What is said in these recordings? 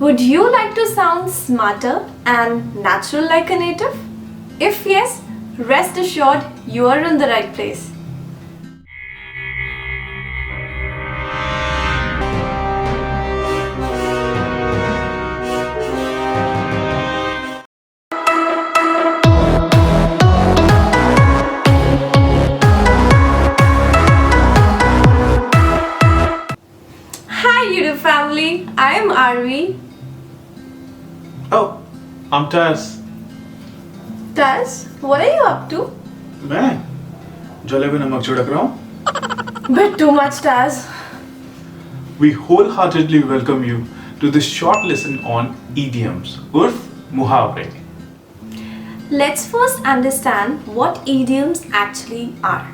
Would you like to sound smarter and natural like a native? If yes, rest assured you are in the right place. Hi YouTube family, I am Arvi. Oh, I'm Taz. Taz, what are you up to? मैं जलेबी नमक छिड़क रहा हूँ. Bit too much, Taz. We wholeheartedly welcome you to this short lesson on idioms, urf muhavre. Let's first understand what idioms actually are.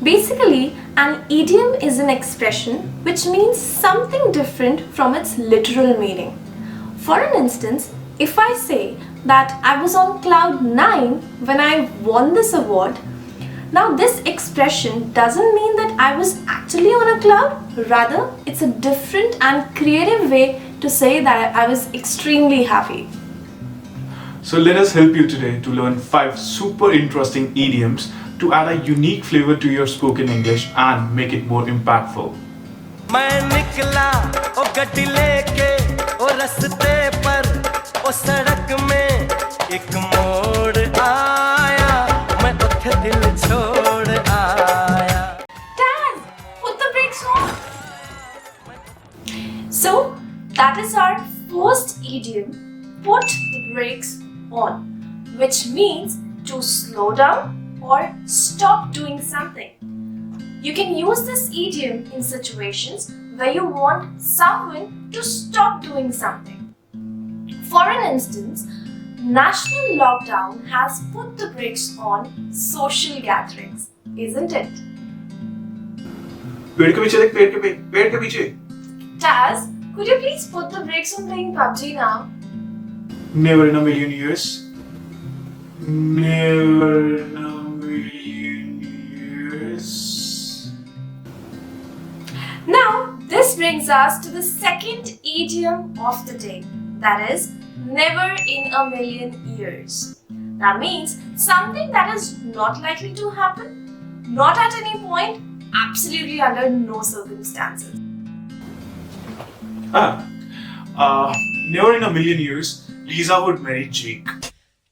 Basically, an idiom is an expression which means something different from its literal meaning. For an instance, if I say that I was on cloud 9 when I won this award, now this expression doesn't mean that I was actually on a cloud. Rather, it's a different and creative way to say that I was extremely happy. So let us help you today to learn 5 super interesting idioms to add a unique flavor to your spoken English and make it more impactful. मैं निकला ओ गड्डी लेके ओ रास्ते पर ओ सड़क में एक मोड़ आया मैं उठे दिल छोड़ आया. Dad, put the brakes on. So that is our first idiom, put the brakes on, which means to slow down or stop doing something. You can use this idiom in situations where you want someone to stop doing something. For an instance, national lockdown has put the brakes on social gatherings, isn't it? पेड़ के पीछे देख, पेड़ के पीछे. Taz, could you please put the brakes on playing PUBG now? Never in a million years. Never in a million years. Now, this brings us to the second idiom of the day, that is, never in a million years. That means something that is not likely to happen, not at any point, absolutely under no circumstances. Never in a million years, Lisa would marry Jake.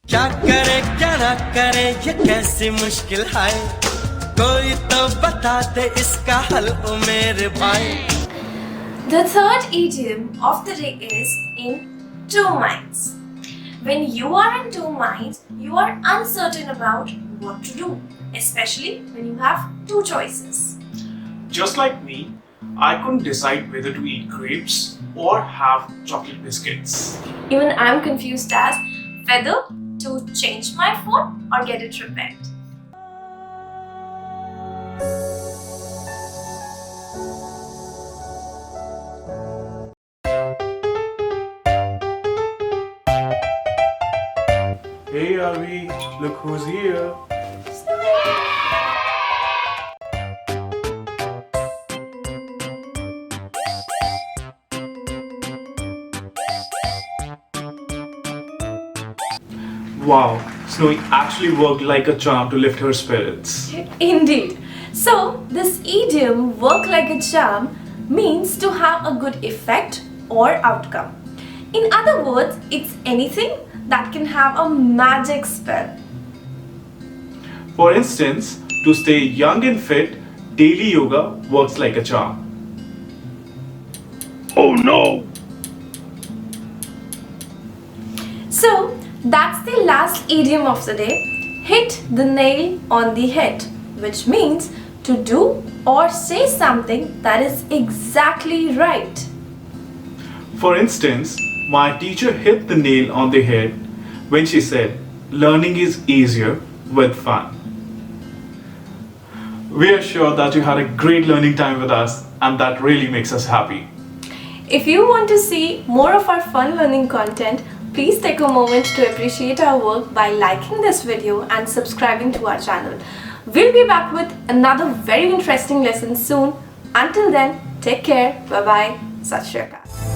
क्या करे क्या ना करे ये कैसी मुश्किल है कोई तो बता दे इसका हल ओ मेरे भाई. The third idiom of the day is in two minds. When you are in two minds, you are uncertain about what to do, especially when you have two choices. Just like me, I couldn't decide whether to eat grapes or have chocolate biscuits. Even I'm confused as whether to change my phone or get it repaired. Hey Avi, look who's here. Wow, Snowy actually worked like a charm to lift her spirits. Indeed. So, this idiom, work like a charm, means to have a good effect or outcome. In other words, it's anything that can have a magic spell. For instance, to stay young and fit, daily yoga works like a charm. Oh no! So, that's the last idiom of the day, hit the nail on the head, which means to do or say something that is exactly right. For instance, my teacher hit the nail on the head when she said, learning is easier with fun. We are sure that you had a great learning time with us, and that really makes us happy. If you want to see more of our fun learning content, please take a moment to appreciate our work by liking this video and subscribing to our channel. We'll be back with another very interesting lesson soon. Until then, take care. Bye bye. Sat Shri Akal.